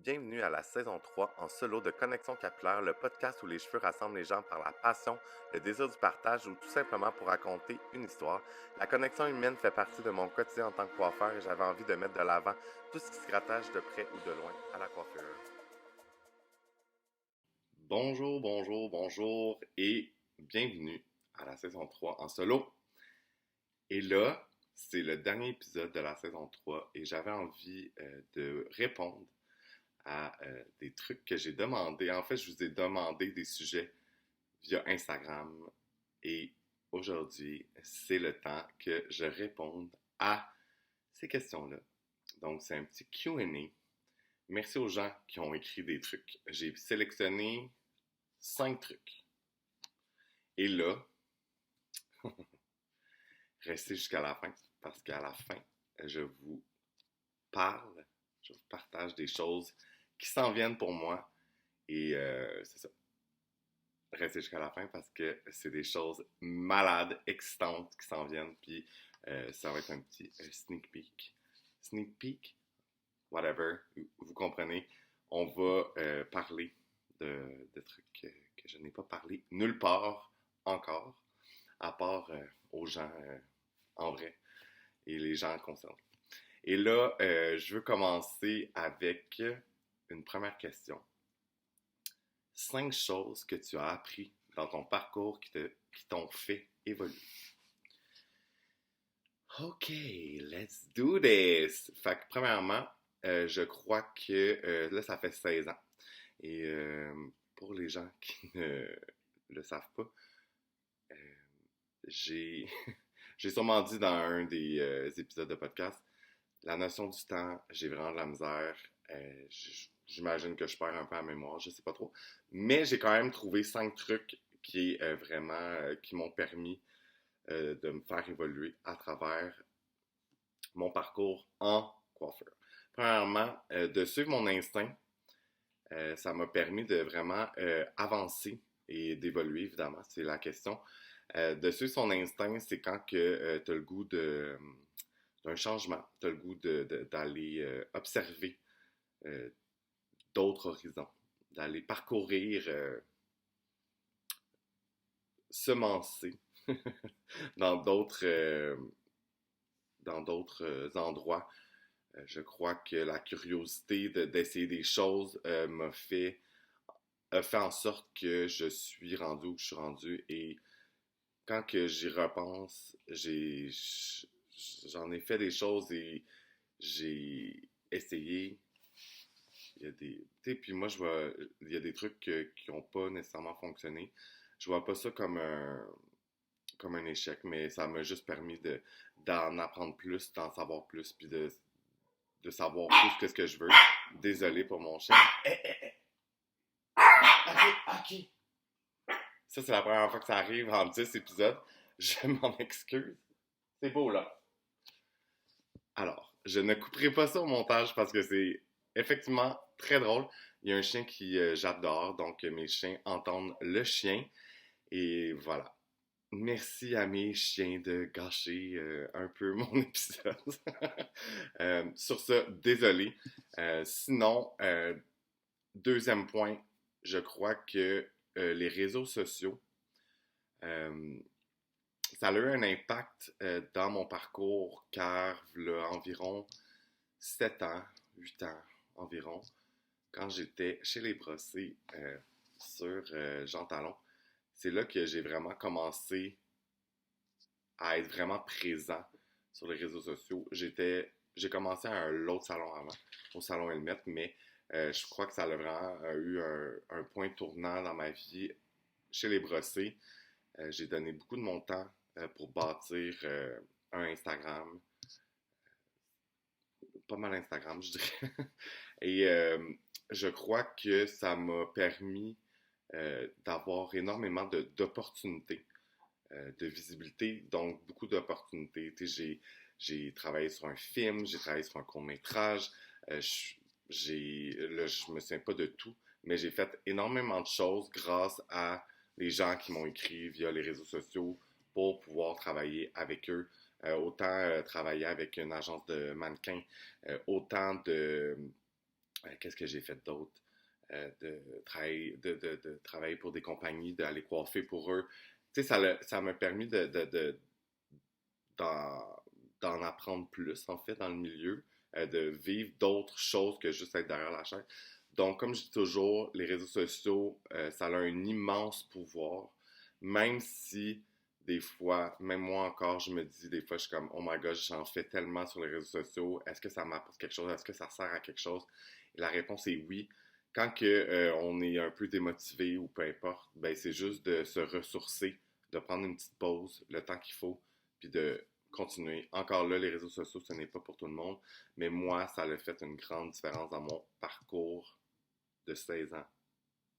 Bienvenue à la saison 3 en solo de Connexion Capillaire, le podcast où les cheveux rassemblent les gens par la passion, le désir du partage ou tout simplement pour raconter une histoire. La connexion humaine fait partie de mon quotidien en tant que coiffeur et j'avais envie de mettre de l'avant tout ce qui se rattache de près ou de loin à la coiffure. Bonjour et bienvenue à la saison 3 en solo. Et là, c'est le dernier épisode de la saison 3 et j'avais envie de répondre à des trucs que j'ai demandé. En fait, je vous ai demandé des sujets via Instagram et aujourd'hui, c'est le temps que je réponde à ces questions-là. Donc, c'est un petit Q&A. Merci aux gens qui ont écrit des trucs. J'ai sélectionné 5 trucs. Et là, restez jusqu'à la fin parce qu'à la fin, je vous parle, je vous partage des choses qui s'en viennent pour moi et c'est ça. Restez jusqu'à la fin parce que c'est des choses malades, excitantes qui s'en viennent. Puis ça va être un petit sneak peek. Sneak peek, whatever, vous comprenez. On va parler de trucs que je n'ai pas parlé nulle part encore, à part aux gens en vrai et les gens concernés. Et là, je veux commencer avec une première question. 5 choses que tu as appris dans ton parcours qui t'ont fait évoluer. OK, let's do this! Fait que premièrement, je crois que là, ça fait 16 ans. Et pour les gens qui ne le savent pas, euh, j'ai, j'ai sûrement dit dans un des épisodes de podcast, la notion du temps, j'ai vraiment de la misère. J'imagine que je perds un peu la mémoire, je sais pas trop. Mais j'ai quand même trouvé 5 trucs qui qui m'ont permis de me faire évoluer à travers mon parcours en coiffeur. Premièrement, de suivre mon instinct, ça m'a permis de vraiment avancer et d'évoluer, évidemment, c'est la question. De suivre son instinct, c'est quand que tu as le goût d'un changement, tu as le goût d'aller observer d'autres horizons, d'aller parcourir, semencer dans d'autres endroits. Je crois que la curiosité d'essayer des choses a fait en sorte que je suis rendu où je suis rendu et quand que j'y repense, j'en ai fait des choses et j'ai essayé. Il y a des, tu sais, puis moi, il y a des trucs qui n'ont pas nécessairement fonctionné. Je vois pas ça comme un échec, mais ça m'a juste permis d'en apprendre plus, d'en savoir plus, puis de savoir plus qu'est-ce que je veux. Désolé pour mon chien. Ok. Ça, c'est la première fois que ça arrive en 10 épisodes. Je m'en excuse. C'est beau, là. Alors, je ne couperai pas ça au montage parce que c'est effectivement très drôle. Il y a un chien qui jappe dehors, donc mes chiens entendent le chien. Et voilà. Merci à mes chiens de gâcher un peu mon épisode. Sur ce, désolé. Sinon, deuxième point, je crois que les réseaux sociaux, euh, ça a eu un impact dans mon parcours car il y a environ 7 ans, 8 ans environ, quand j'étais chez les Brossés sur Jean Talon, c'est là que j'ai vraiment commencé à être vraiment présent sur les réseaux sociaux. J'ai commencé à l'autre salon avant, au salon Helmet, mais je crois que ça a vraiment eu un point tournant dans ma vie chez les Brossés. J'ai donné beaucoup de mon temps pour bâtir un Instagram, pas mal Instagram, je dirais. Et je crois que ça m'a permis d'avoir énormément d'opportunités, de visibilité, donc beaucoup d'opportunités. Tu sais, j'ai travaillé sur un film, j'ai travaillé sur un court-métrage, je me souviens pas de tout, mais j'ai fait énormément de choses grâce à les gens qui m'ont écrit via les réseaux sociaux pour pouvoir travailler avec eux. Autant travailler avec une agence de mannequins, autant Qu'est-ce que j'ai fait d'autre? De travailler pour des compagnies, d'aller coiffer pour eux. Tu sais, ça m'a permis d'en, d'en apprendre plus, en fait, dans le milieu, de vivre d'autres choses que juste être derrière la chaîne. Donc, comme je dis toujours, les réseaux sociaux, ça a un immense pouvoir, même si des fois, même moi encore, je me dis des fois, je suis comme, oh my god, j'en fais tellement sur les réseaux sociaux, est-ce que ça m'apporte quelque chose, est-ce que ça sert à quelque chose? Et la réponse est oui. Quand on est un peu démotivé ou peu importe, ben c'est juste de se ressourcer, de prendre une petite pause, le temps qu'il faut, puis de continuer. Encore là, les réseaux sociaux, ce n'est pas pour tout le monde, mais moi, ça a fait une grande différence dans mon parcours de 16 ans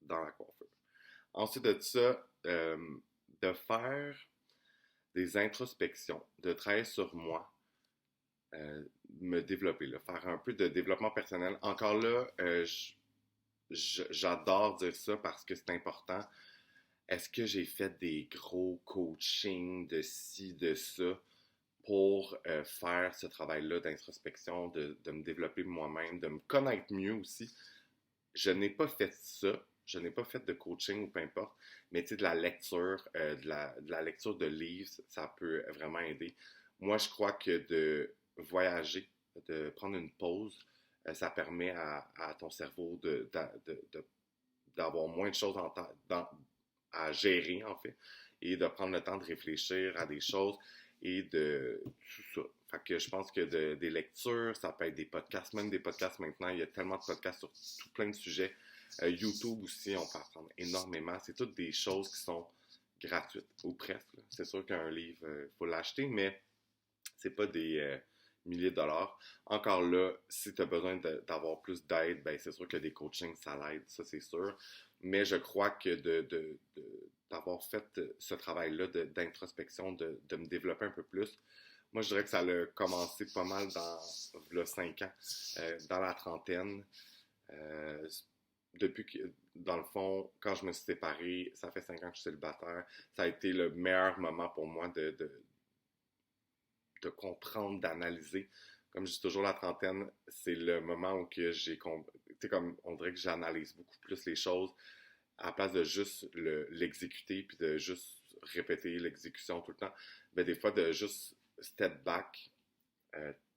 dans la coiffure. Ensuite de ça, de faire des introspections, de travailler sur moi, me développer, là, faire un peu de développement personnel. Encore là, j'adore dire ça parce que c'est important. Est-ce que j'ai fait des gros coachings de ci, de ça pour faire ce travail-là d'introspection, de me développer moi-même, de me connaître mieux aussi? Je n'ai pas fait ça. Je n'ai pas fait de coaching ou peu importe, mais tu sais, de la lecture, de la lecture de livres, ça peut vraiment aider. Moi, je crois que de voyager, de prendre une pause, ça permet à ton cerveau d'avoir moins de choses à gérer, en fait, et de prendre le temps de réfléchir à des choses et de tout ça. Fait que je pense que des lectures, ça peut être des podcasts, même des podcasts maintenant, il y a tellement de podcasts sur tout plein de sujets. YouTube aussi, on peut apprendre énormément. C'est toutes des choses qui sont gratuites, ou presque. Là. C'est sûr qu'un livre, il faut l'acheter, mais c'est pas des milliers de dollars. Encore là, si tu as besoin d'avoir plus d'aide, ben c'est sûr que des coachings, ça l'aide, ça c'est sûr. Mais je crois que d'avoir fait ce travail-là d'introspection, de me développer un peu plus, moi je dirais que ça a commencé pas mal dans là, 5 ans, dans la trentaine. Euh, Depuis que, dans le fond, quand je me suis séparé, ça fait 5 ans que je suis célibataire, ça a été le meilleur moment pour moi de comprendre, d'analyser. Comme je dis toujours, la trentaine, c'est le moment où que j'ai compris, tu sais, comme on dirait que j'analyse beaucoup plus les choses à la place de juste l'exécuter puis de juste répéter l'exécution tout le temps. Ben, des fois, de juste step back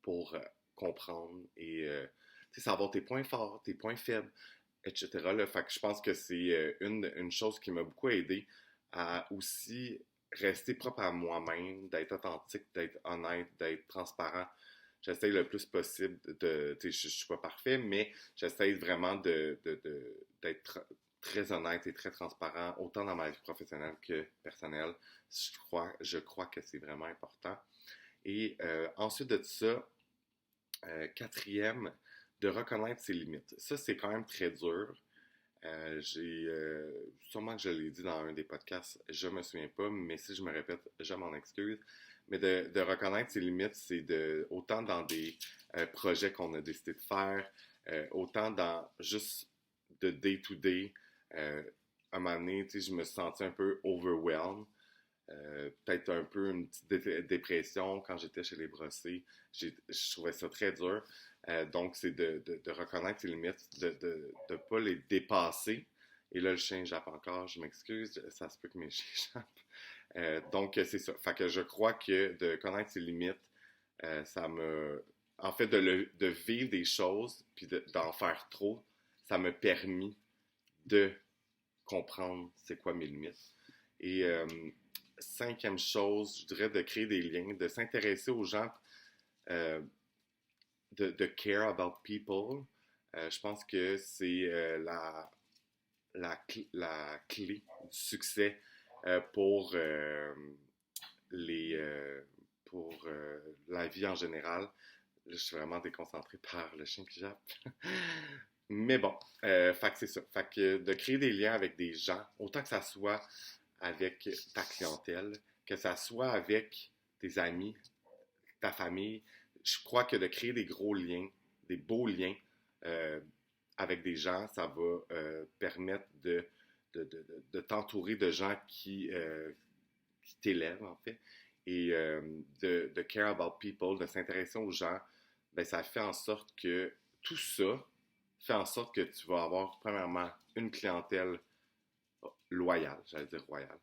pour comprendre et savoir tes points forts, tes points faibles, etc. Là. Fait que je pense que c'est une chose qui m'a beaucoup aidé à aussi rester propre à moi-même, d'être authentique, d'être honnête, d'être transparent. J'essaie le plus possible je suis pas parfait, mais j'essaie vraiment d'être très honnête et très transparent, autant dans ma vie professionnelle que personnelle. Je crois que c'est vraiment important. Et ensuite de ça, quatrième, de reconnaître ses limites. Ça, c'est quand même très dur. Sûrement que je l'ai dit dans un des podcasts, je me souviens pas, mais si je me répète, je m'en excuse. Mais de reconnaître ses limites, c'est autant dans des projets qu'on a décidé de faire, autant dans juste de day-to-day. À un moment donné, je me suis senti un peu overwhelmed. Peut-être un peu une petite dépression quand j'étais chez les brossés. Je trouvais ça très dur. Donc, c'est de reconnaître ses limites, de ne pas les dépasser. Et là, le chien jappe encore, je m'excuse, ça se peut que mes chiens jappent. Donc, c'est ça. Fait que je crois que de connaître ses limites, ça me... En fait, de vivre des choses, puis d'en faire trop, ça m'a permis de comprendre c'est quoi mes limites. Et cinquième chose, je dirais de créer des liens, de s'intéresser aux gens, euh, de care about people. Je pense que c'est la clé du succès pour, les, pour la vie en général. Là, je suis vraiment déconcentré par le chien qui jappe. Mais bon, fait que c'est ça. Fait que de créer des liens avec des gens, autant que ça soit avec ta clientèle, que ça soit avec tes amis, ta famille, je crois que de créer des gros liens, des beaux liens euh, avec des gens, ça va permettre de t'entourer de gens qui t'élèvent, en fait, et de care about people, de s'intéresser aux gens, ben, ça fait en sorte que tout ça fait en sorte que tu vas avoir, premièrement, une clientèle loyale, j'allais dire royale,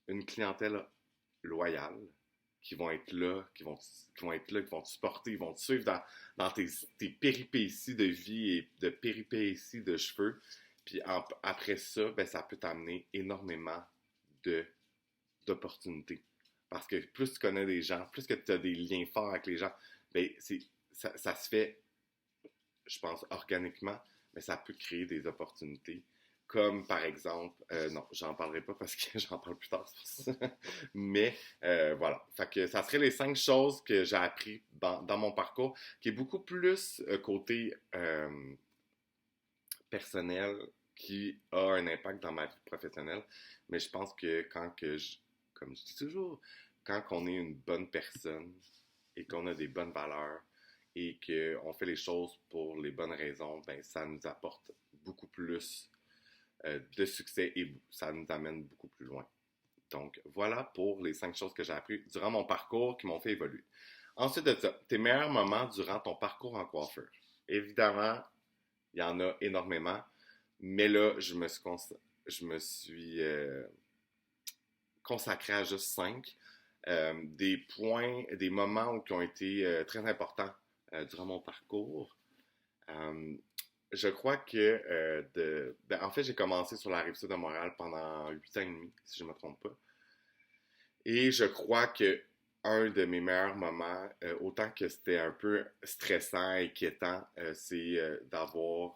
une clientèle loyale qui vont être là, qui vont te supporter, ils vont te suivre dans tes péripéties de vie et de péripéties de cheveux. Puis après ça, ben, ça peut t'amener énormément de, d'opportunités. Parce que plus tu connais des gens, plus que tu as des liens forts avec les gens, ben, ça se fait, je pense, organiquement, mais ça peut créer des opportunités. Comme par exemple, non, j'en parlerai pas parce que j'en parle plus tard, c'est pour ça. Mais voilà. Fait que ça serait les 5 choses que j'ai appris dans mon parcours, qui est beaucoup plus côté personnel, qui a un impact dans ma vie professionnelle. Mais je pense que comme je dis toujours, quand on est une bonne personne et qu'on a des bonnes valeurs et qu'on fait les choses pour les bonnes raisons, ben ça nous apporte beaucoup plus de succès et ça nous amène beaucoup plus loin. Donc, voilà pour les 5 choses que j'ai apprises durant mon parcours qui m'ont fait évoluer. Ensuite de ça, tes meilleurs moments durant ton parcours en coiffeur. Évidemment, il y en a énormément, mais là, je me suis consacré à juste 5. Des points, des moments qui ont été très importants durant mon parcours. Je crois que en fait, j'ai commencé sur la Rive-Sud de Montréal pendant 8 ans et demi, si je ne me trompe pas. Et je crois que un de mes meilleurs moments, autant que c'était un peu stressant, inquiétant, c'est d'avoir,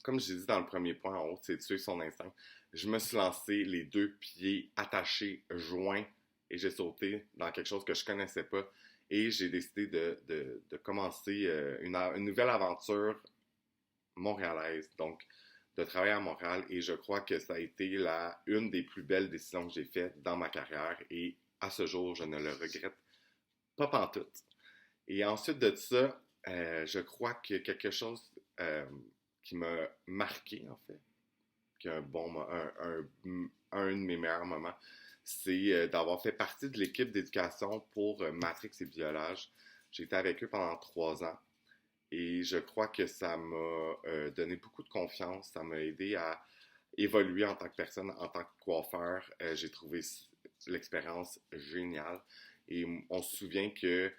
comme j'ai dit dans le premier point en haut, c'est de suivre son instinct. Je me suis lancé les 2 pieds attachés, joints, et j'ai sauté dans quelque chose que je connaissais pas. Et j'ai décidé de commencer une nouvelle aventure montréalaise. Donc, de travailler à Montréal. Et je crois que ça a été une des plus belles décisions que j'ai faites dans ma carrière. Et à ce jour, je ne le regrette pas pantoute. Et ensuite de ça, je crois que quelque chose qui m'a marqué, en fait, qui est un de mes meilleurs moments, c'est d'avoir fait partie de l'équipe d'éducation pour Matrix et Violage. J'ai été avec eux pendant 3 ans et je crois que ça m'a donné beaucoup de confiance, ça m'a aidé à évoluer en tant que personne, en tant que coiffeur. J'ai trouvé l'expérience géniale et on se souvient que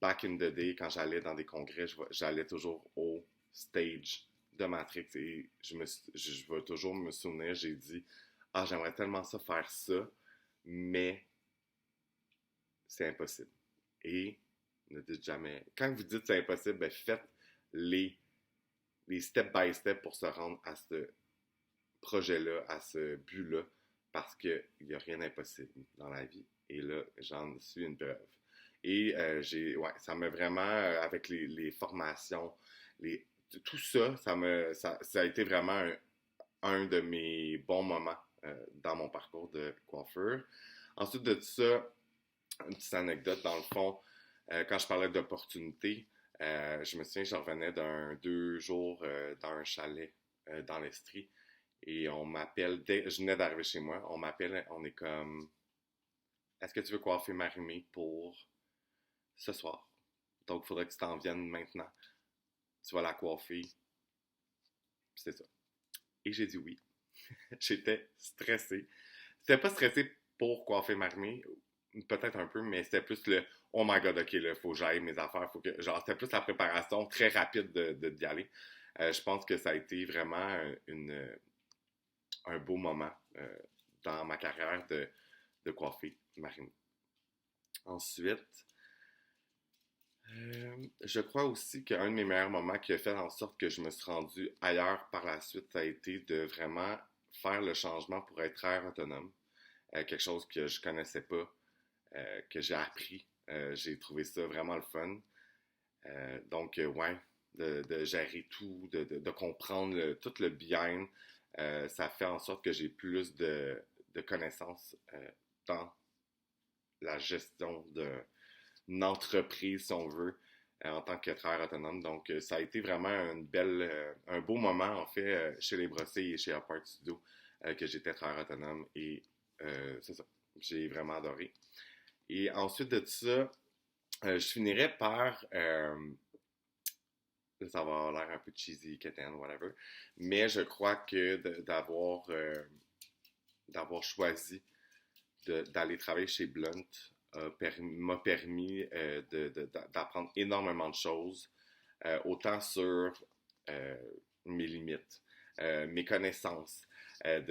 back in the day, quand j'allais dans des congrès, j'allais toujours au stage de Matrix et je vais toujours me souvenir, j'ai dit « Ah, j'aimerais tellement ça faire ça, mais c'est impossible. » Et ne dites jamais... Quand vous dites c'est impossible, ben faites les step by step pour se rendre à ce projet-là, à ce but-là, parce qu'il n'y a rien d'impossible dans la vie. Et là, j'en suis une preuve. Et ça m'a vraiment, avec les formations, tout ça, ça a été vraiment un de mes bons moments dans mon parcours de coiffeur. Ensuite de ça, une petite anecdote, dans le fond, quand je parlais d'opportunités, je me souviens, je revenais d'un 2 jours dans un chalet dans l'Estrie et on m'appelle, je venais d'arriver chez moi, on m'appelle, on est comme, est-ce que tu veux coiffer Marie-Mé pour ce soir? Donc, il faudrait que tu t'en viennes maintenant. Tu vas la coiffer. C'est ça. Et j'ai dit oui. J'étais stressé. C'était pas stressé pour coiffer Marie-Mé, peut-être un peu, mais c'était plus le oh my god, ok, là, faut que j'aille mes affaires, faut que. Genre, c'était plus la préparation très rapide d'y aller. Je pense que ça a été vraiment un beau moment dans ma carrière de coiffer Marie-Mé. Ensuite, je crois aussi qu'un de mes meilleurs moments qui a fait en sorte que je me suis rendu ailleurs par la suite, ça a été de vraiment faire le changement pour être très autonome. Quelque chose que je connaissais pas, que j'ai appris. J'ai trouvé ça vraiment le fun. Donc, ouais, de gérer tout, de comprendre tout le behind, ça fait en sorte que j'ai plus de connaissances dans la gestion d'une entreprise, si on veut, en tant que travailleur autonome. Donc, ça a été vraiment un beau moment, en fait, chez Les Brossés et chez Apart Studio, que j'étais travailleur autonome. Et c'est ça, j'ai vraiment adoré. Et ensuite de ça, je finirais par là, ça va avoir l'air un peu cheesy, quétaine, whatever. Mais je crois que d'avoir choisi d'aller travailler chez Blunt m'a permis d'apprendre énormément de choses, autant sur euh, mes limites, mes connaissances. Tu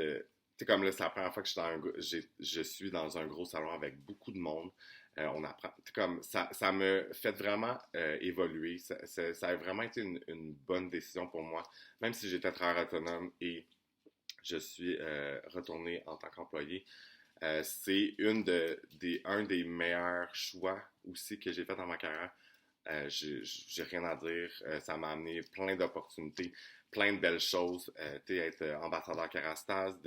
sais, comme là, c'est la première fois que je suis dans un gros salon avec beaucoup de monde. On apprend. Comme ça me fait vraiment évoluer. Ça a vraiment été une bonne décision pour moi, même si j'étais travailleur autonome et je suis retourné en tant qu'employé. C'est un des meilleurs choix aussi que j'ai fait dans ma carrière. J'ai rien à dire. Ça m'a amené plein d'opportunités, plein de belles choses. Être ambassadeur Kerastase,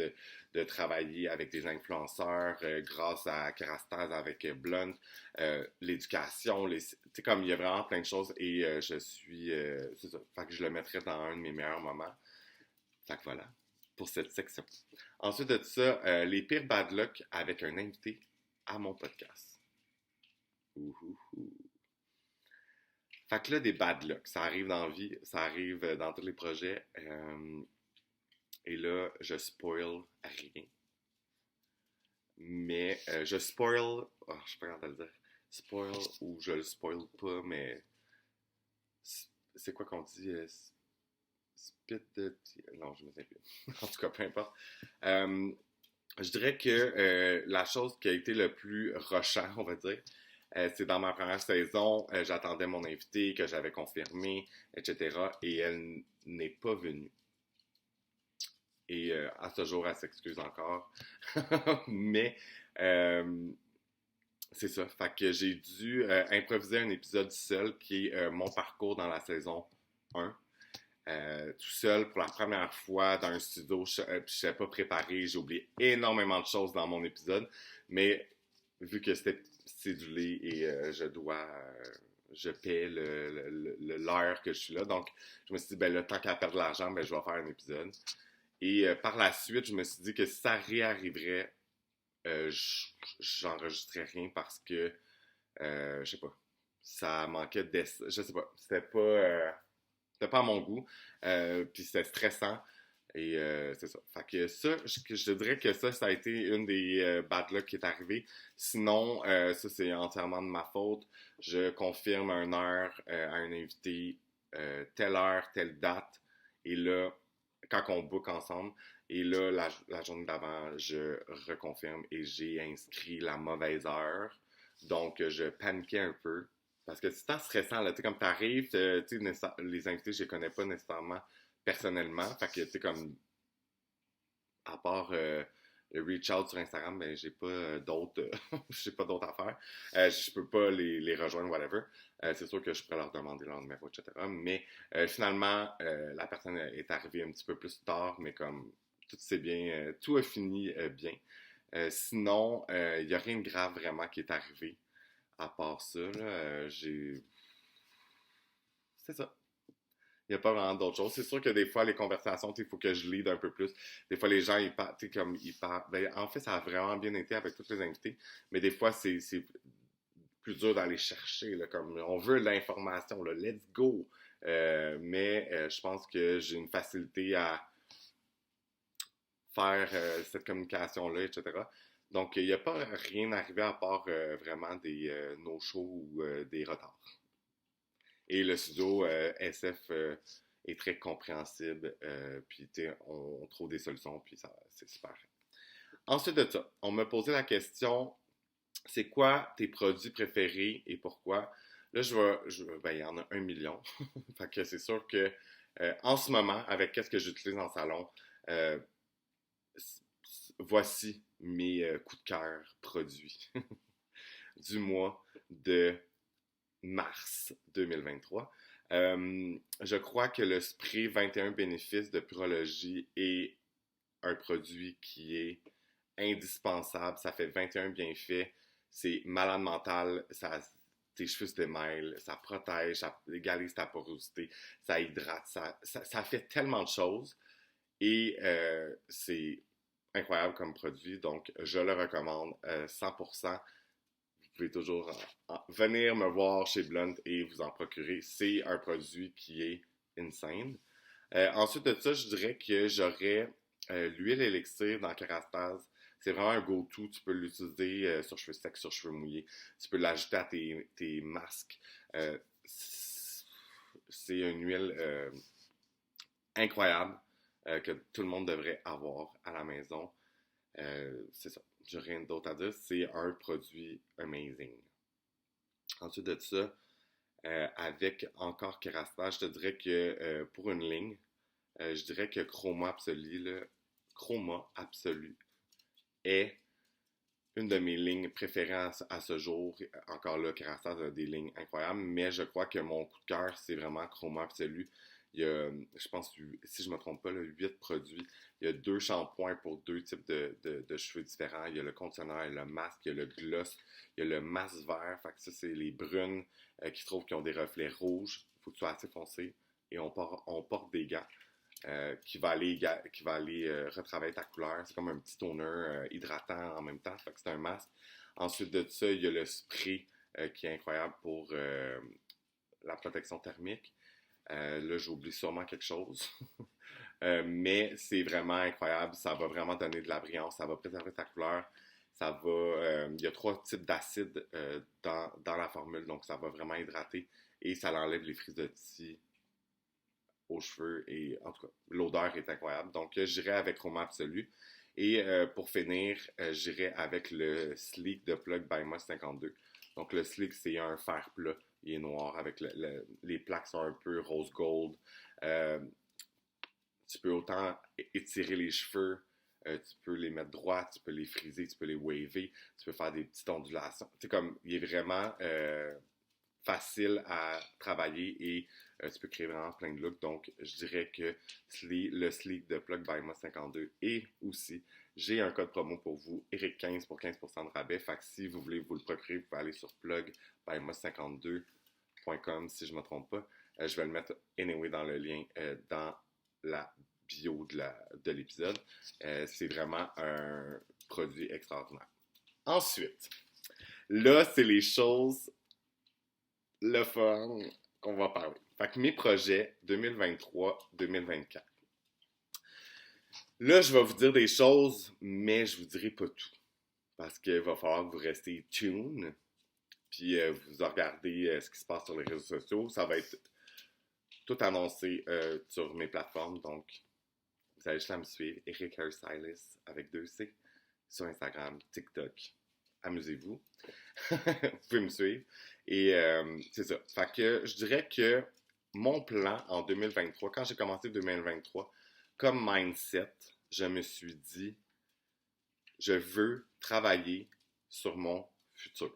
de travailler avec des influenceurs grâce à Kerastase avec Blunt, l'éducation, comme il y a vraiment plein de choses et je suis, c'est ça. Fait que je le mettrais dans un de mes meilleurs moments. Fait que voilà, pour cette section. Ensuite de ça, les pires bad luck avec un invité à mon podcast. Ouhouhou. Fait que là, des bad luck, ça arrive dans la vie, ça arrive dans tous les projets. Et là, je spoil rien. Mais je spoil, oh, je sais pas comment te le dire, spoil ou je le spoil pas, mais c'est quoi qu'on dit? Spit de... Non, je me sais plus. En tout cas, peu importe. Je dirais que la chose qui a été le plus rushant, on va dire, c'est dans ma première saison, j'attendais mon invité que j'avais confirmé, etc. Et elle n'est pas venue. Et à ce jour, elle s'excuse encore. Mais c'est ça. Fait que j'ai dû improviser un épisode seul qui est mon parcours dans la saison 1. Tout seul pour la première fois dans un studio. Je n'étais pas préparé. J'ai oublié énormément de choses dans mon épisode. Mais vu que c'était cédulé et je paie l'heure que je suis là. Donc, je me suis dit, ben là, tant qu'à perdre de l'argent, ben, je vais faire un épisode. Et par la suite, je me suis dit que si ça réarriverait, j'enregistrais rien parce que, je sais pas, ça manquait je sais pas, c'était pas à mon goût, puis c'était stressant, et c'est ça. Fait que ça, je dirais que ça a été une des bad luck qui est arrivée. Sinon, ça c'est entièrement de ma faute. Je confirme une heure à un invité, telle heure, telle date, et là, quand on book ensemble. Et là, la journée d'avant, je reconfirme et j'ai inscrit la mauvaise heure. Donc, je paniquais un peu. Parce que c'est tant stressant, là. Tu sais, comme t'arrives, les invités, je les connais pas nécessairement personnellement. Fait que, tu sais, comme, à part le reach out sur Instagram, ben, j'ai pas d'autres, j'ai pas d'autres affaires. Je peux pas les rejoindre, whatever. C'est sûr que je pourrais leur demander leur numéro, etc. Mais finalement, la personne est arrivée un petit peu plus tard, mais comme tout s'est bien, tout a fini bien. Sinon, il n'y a rien de grave vraiment qui est arrivé à part ça. Là, c'est ça. Il n'y a pas vraiment d'autres choses. C'est sûr que des fois, les conversations, il faut que je lead un peu plus. Des fois, les gens, ils parlent, comme ils parlent. Ben, en fait, ça a vraiment bien été avec tous les invités. Mais des fois, c'est plus dur d'aller chercher. Là, comme on veut l'information, là, let's go. Mais je pense que j'ai une facilité à faire cette communication-là, etc. Donc, il n'y a pas rien arrivé à part vraiment des no-shows ou des retards. Et le studio SF est très compréhensible, puis on trouve des solutions, puis ça, c'est super. Ensuite de ça, on m'a posé la question, c'est quoi tes produits préférés et pourquoi? Là, ben, il y en a 1 million. Fait que c'est sûr que en ce moment, avec qu'est-ce que j'utilise en salon, euh, voici mes coups de cœur produits du mois de mars 2023. Je crois que le spray 21 bénéfices de Purologie est un produit qui est indispensable. Ça fait 21 bienfaits. C'est malade mental. Tes cheveux se démêlent. Ça protège. Ça égalise ta porosité. Ça hydrate. Ça fait tellement de choses. Et c'est incroyable comme produit. Donc, je le recommande 100%. Vous pouvez toujours venir me voir chez Blunt et vous en procurer. C'est un produit qui est insane. Ensuite de ça, je dirais que j'aurais l'huile élixir dans Kerastase. C'est vraiment un go-to. Tu peux l'utiliser sur cheveux secs, sur cheveux mouillés. Tu peux l'ajouter à tes masques. Euh, c'est une huile incroyable que tout le monde devrait avoir à la maison. C'est ça. J'ai rien d'autre à dire. C'est un produit amazing. Ensuite de ça, avec encore Kerastase, je te dirais que pour une ligne, je dirais que Chroma Absolu est une de mes lignes préférées à ce jour. Encore là, Kerastase a des lignes incroyables, mais je crois que mon coup de cœur, c'est vraiment Chroma Absolu. Il y a, je pense, si je ne me trompe pas, là, 8 produits. Il y a 2 shampoings pour 2 types de cheveux différents. Il y a le conditionneur, il y a le masque, il y a le gloss, il y a le masque vert. Fait que ça, c'est les brunes qui trouvent qu'ils ont des reflets rouges. Il faut que tu sois assez foncé. Et on porte des gants qui va aller retravailler ta couleur. C'est comme un petit toner hydratant en même temps. Fait que c'est un masque. Ensuite de ça, il y a le spray qui est incroyable pour la protection thermique. Là, j'oublie sûrement quelque chose. Mais c'est vraiment incroyable. Ça va vraiment donner de la brillance. Ça va préserver ta couleur. Il y a 3 types d'acides dans la formule. Donc, ça va vraiment hydrater. Et ça enlève les frisottis aux cheveux. Et en tout cas, l'odeur est incroyable. Donc, j'irai avec Chroma Absolu. Et pour finir, j'irai avec le Sleek de Plug by Moss 52. Donc, le Sleek, c'est un fer plat. Il est noir avec les plaques sont un peu rose gold. Tu peux autant étirer les cheveux, tu peux les mettre droits, tu peux les friser, tu peux les waver, tu peux faire des petites ondulations. C'est comme, il est vraiment facile à travailler et tu peux créer vraiment plein de looks. Donc, je dirais que le Sleek de Plug by Moss 52 et aussi, j'ai un code promo pour vous, Eric15 pour 15% de rabais. Fait que si vous voulez vous le procurer, vous pouvez aller sur plugbymoss52.com si je ne me trompe pas. Je vais le mettre anyway dans le lien dans la bio de l'épisode. C'est vraiment un produit extraordinaire. Ensuite, là, c'est les choses le fun qu'on va parler. Fait que mes projets 2023-2024. Là, je vais vous dire des choses, mais je vous dirai pas tout. Parce qu'il va falloir que vous restez tuned, puis vous regardez ce qui se passe sur les réseaux sociaux. Ça va être tout annoncé sur mes plateformes, donc vous allez juste à me suivre, Eric Hairstylist avec 2 C, sur Instagram, TikTok. Amusez-vous. Vous pouvez me suivre. Et c'est ça. Fait que je dirais que mon plan en 2023, quand j'ai commencé 2023, comme mindset, je me suis dit, je veux travailler sur mon futur.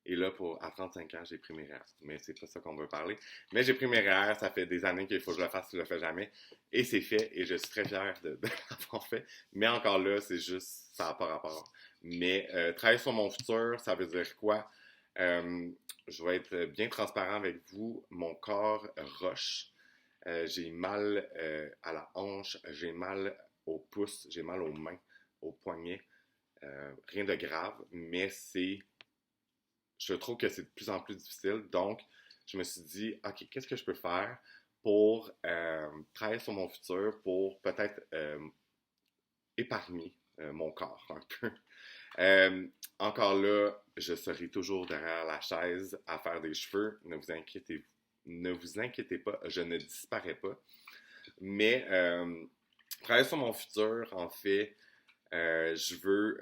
Et là, à 35 ans, j'ai pris mes REER. Mais c'est pas ça qu'on veut parler. Mais j'ai pris mes REER, ça fait des années qu'il faut que je le fasse, je le fais jamais. Et c'est fait, et je suis très fier de l'avoir fait. Mais encore là, c'est juste, ça n'a pas rapport. Mais travailler sur mon futur, ça veut dire quoi? Je vais être bien transparent avec vous. Mon corps roche. J'ai mal à la hanche, j'ai mal au pouce, j'ai mal aux mains, aux poignets. Rien de grave, mais je trouve que c'est de plus en plus difficile. Donc, je me suis dit, OK, qu'est-ce que je peux faire pour travailler sur mon futur, pour peut-être épargner mon corps un peu. Encore là, je serai toujours derrière la chaise à faire des cheveux. Ne vous inquiétez pas, je ne disparais pas. Mais travailler sur mon futur, en fait, je veux,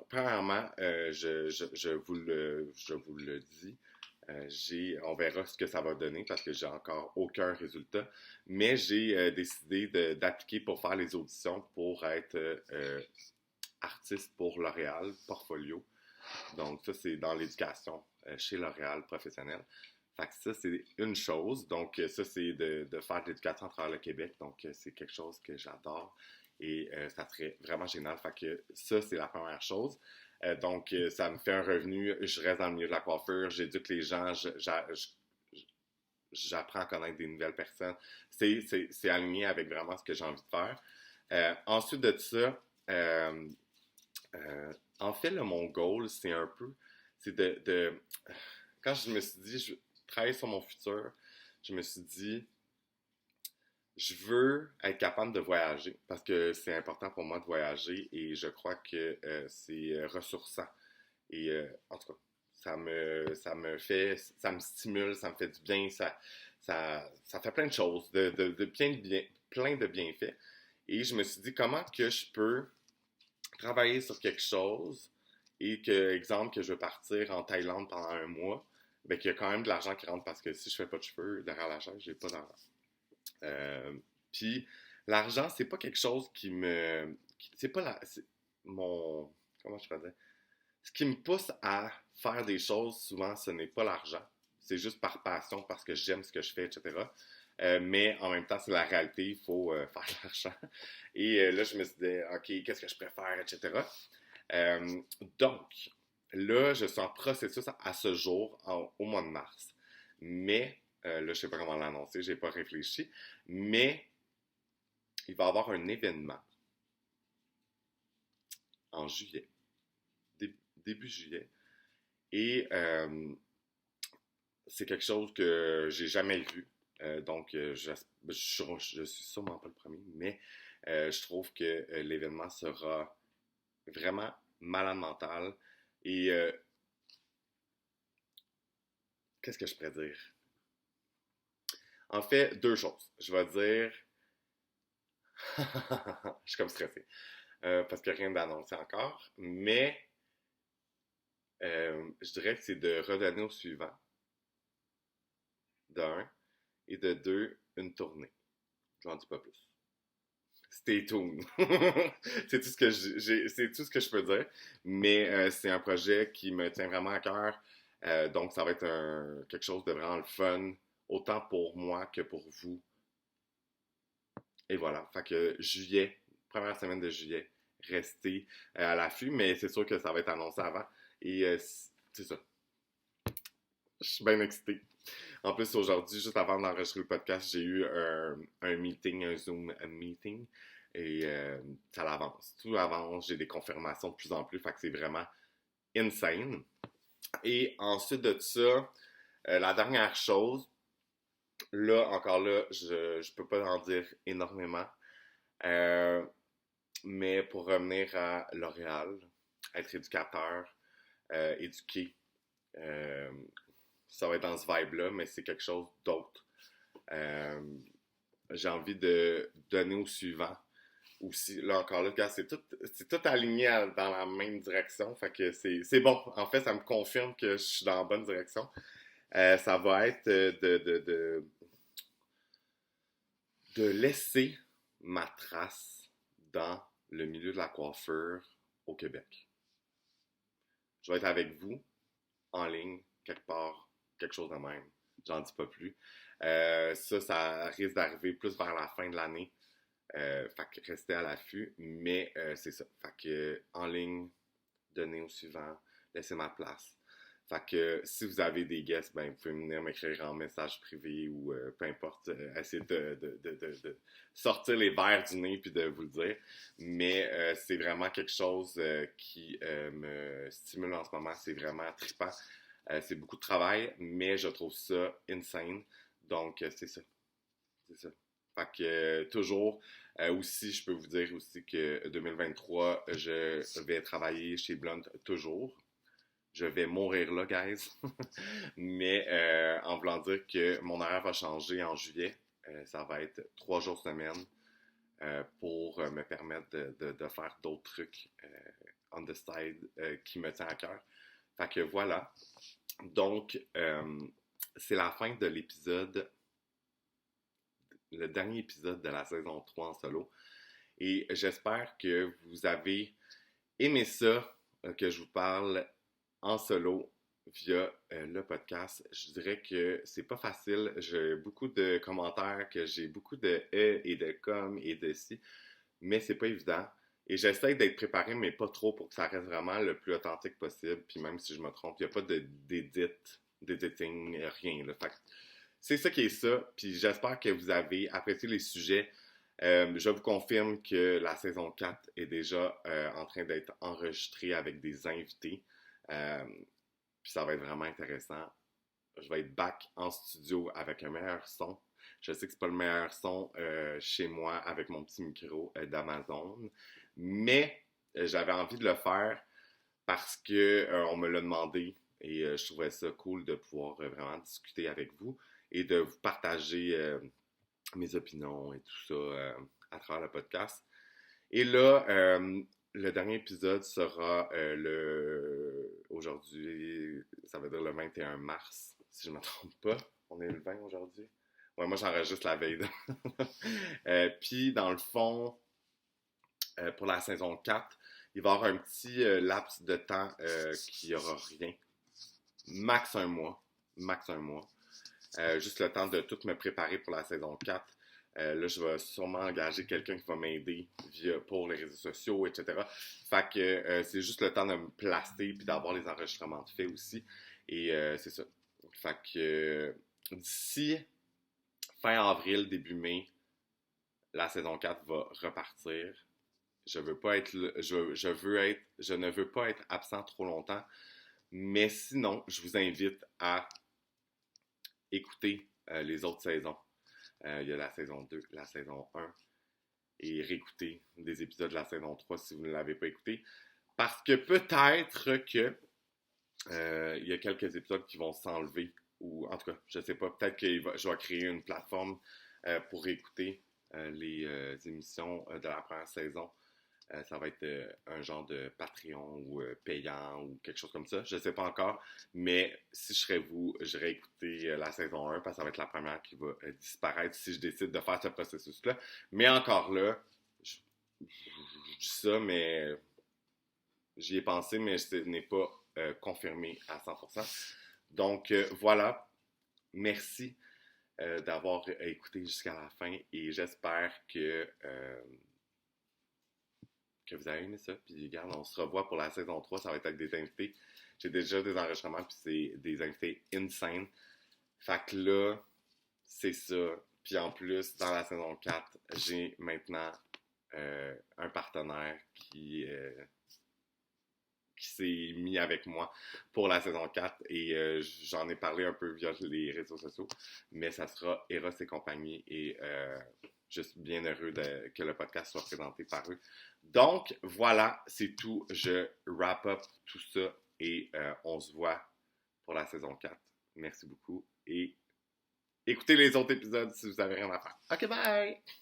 premièrement, je vous le dis, on verra ce que ça va donner parce que j'ai encore aucun résultat, mais j'ai décidé d'appliquer pour faire les auditions pour être artiste pour L'Oréal, portfolio. Donc ça, c'est dans l'éducation chez L'Oréal professionnel. Fait que ça, c'est une chose. Donc ça, c'est de faire de l'éducation à travers le Québec. Donc c'est quelque chose que j'adore. Et ça serait vraiment génial. Fait que ça, c'est la première chose. Donc, ça me fait un revenu. Je reste dans le milieu de la coiffure. J'éduque les gens. J'apprends à connaître des nouvelles personnes. C'est aligné avec vraiment ce que j'ai envie de faire. Ensuite de ça, en fait, là, mon goal, c'est un peu... C'est quand je me suis dit, je travaille sur mon futur, je me suis dit, je veux être capable de voyager parce que c'est important pour moi de voyager et je crois que c'est ressourçant. Et en tout cas, ça me stimule, ça me fait du bien, ça fait plein de choses, plein de bienfaits. Et je me suis dit, comment que je peux travailler sur quelque chose et que, exemple, que je veux partir en Thaïlande pendant un mois, ben qu'il y a quand même de l'argent qui rentre parce que si je fais pas de cheveux derrière la chaise, j'ai pas d'argent. Euh, Puis l'argent, c'est pas quelque chose c'est pas c'est mon, comment je peux dire? Ce qui me pousse à faire des choses, souvent, ce n'est pas l'argent. C'est juste par passion, parce que j'aime ce que je fais, etc. Mais en même temps, c'est la réalité, il faut faire de l'argent. Et là, je me suis dit, OK, qu'est-ce que je préfère, etc. Euh, donc, là, je suis en processus à ce jour, au mois de mars. Mais, là, je ne sais pas comment l'annoncer, je n'ai pas réfléchi. Mais, il va y avoir un événement en juillet, début juillet. Et c'est quelque chose que j'ai jamais vu. Donc, je suis sûrement pas le premier, mais je trouve que l'événement sera vraiment malade mental. Et qu'est-ce que je pourrais dire? En fait, deux choses. Je vais dire. Je suis comme stressé. Parce qu'il n'y a rien d'annoncé encore. Mais je dirais que c'est de redonner au suivant, d'un, et de deux, une tournée. Je n'en dis pas plus. Stay tuned. C'est tout ce que je peux dire. Mais c'est un projet qui me tient vraiment à cœur. Donc, ça va être quelque chose de vraiment le fun, autant pour moi que pour vous. Et voilà. Fait que juillet, première semaine de juillet, restez à l'affût, mais c'est sûr que ça va être annoncé avant. Et c'est ça. Je suis bien excité. En plus, aujourd'hui, juste avant d'enregistrer le podcast, j'ai eu un meeting, un Zoom meeting. Et ça avance. Tout avance. J'ai des confirmations de plus en plus. Fait que c'est vraiment insane. Et ensuite de ça, la dernière chose, là, encore là, je peux pas en dire énormément. Euh, mais pour revenir à L'Oréal, être éducateur, éduquer, euh, ça va être dans ce vibe-là, mais c'est quelque chose d'autre. Euh, j'ai envie de donner au suivant aussi. Là encore, là, c'est tout aligné dans la même direction. Fait que c'est bon. En fait, ça me confirme que je suis dans la bonne direction. Ça va être de laisser ma trace dans le milieu de la coiffure au Québec. Je vais être avec vous en ligne, quelque part, quelque chose de même. J'en dis pas plus. Ça risque d'arriver plus vers la fin de l'année. Fait que restez à l'affût, mais c'est ça. Fait que en ligne, donnez au suivant, laissez ma place. Fait que si vous avez des guests, ben vous pouvez venir m'écrire en message privé ou peu importe, essayer de sortir les verres du nez puis de vous le dire. Mais c'est vraiment quelque chose qui me stimule en ce moment. C'est vraiment trippant. C'est beaucoup de travail, mais je trouve ça insane. Donc c'est ça. C'est ça. Fait que toujours, aussi, je peux vous dire aussi que 2023, je vais travailler chez Blunt toujours. Je vais mourir là, guys. Mais en voulant dire que mon horaire va changer en juillet. Ça va être 3 jours semaine pour me permettre de faire d'autres trucs on the side qui me tient à cœur. Fait que voilà. Donc, c'est la fin de l'épisode, le dernier épisode de la saison 3 en solo. Et j'espère que vous avez aimé ça, que je vous parle en solo via le podcast. Je dirais que c'est pas facile. J'ai beaucoup de commentaires, que j'ai beaucoup de et de comme et de si, mais c'est pas évident. Et j'essaie d'être préparé, mais pas trop pour que ça reste vraiment le plus authentique possible. Puis même si je me trompe, il n'y a pas d'editing, rien. Là. Fait que c'est ça qui est ça. Puis j'espère que vous avez apprécié les sujets. Je vous confirme que la saison 4 est déjà en train d'être enregistrée avec des invités. Euh, Puis ça va être vraiment intéressant. Je vais être back en studio avec un meilleur son. Je sais que c'est pas le meilleur son chez moi avec mon petit micro d'Amazon, mais j'avais envie de le faire parce que on me l'a demandé et je trouvais ça cool de pouvoir vraiment discuter avec vous et de vous partager mes opinions et tout ça à travers le podcast. Et là, le dernier épisode sera aujourd'hui, ça veut dire le 21 mars, si je ne me trompe pas. On est le 20 aujourd'hui. Ouais, moi j'enregistre la veille. Puis dans le fond, pour la saison 4, il va y avoir un petit laps de temps qui n'y aura rien. Max un mois. Max un mois. Juste le temps de tout me préparer pour la saison 4. Là, je vais sûrement engager quelqu'un qui va m'aider pour les réseaux sociaux, etc. Fait que c'est juste le temps de me placer puis d'avoir les enregistrements de fait aussi. Et c'est ça. Fait que d'ici fin avril, début mai, la saison 4 va repartir. Je veux pas être, je ne veux pas être absent trop longtemps. Mais sinon, je vous invite à écouter les autres saisons. Il y a la saison 2, la saison 1 et réécouter des épisodes de la saison 3 si vous ne l'avez pas écouté. Parce que peut-être que il y a quelques épisodes qui vont s'enlever. Ou en tout cas, je ne sais pas, peut-être que je vais créer une plateforme pour écouter les émissions de la première saison. Ça va être un genre de Patreon ou payant ou quelque chose comme ça. Je ne sais pas encore. Mais si je serais vous, j'irais écouter la saison 1 parce que ça va être la première qui va disparaître si je décide de faire ce processus-là. Mais encore là, je dis ça, mais j'y ai pensé, mais ce n'est pas confirmé à 100%. Donc voilà. Merci d'avoir écouté jusqu'à la fin et j'espère que vous avez aimé ça. Puis, regarde, on se revoit pour la saison 3. Ça va être avec des invités. J'ai déjà des enregistrements, puis c'est des invités insane. Fait que là, c'est ça. Puis en plus, dans la saison 4, j'ai maintenant un partenaire qui s'est mis avec moi pour la saison 4 et j'en ai parlé un peu via les réseaux sociaux, mais ça sera Eros et compagnie et je suis bien heureux que le podcast soit présenté par eux. Donc, voilà, c'est tout. Je wrap up tout ça et on se voit pour la saison 4. Merci beaucoup et écoutez les autres épisodes si vous avez rien à faire. OK, bye!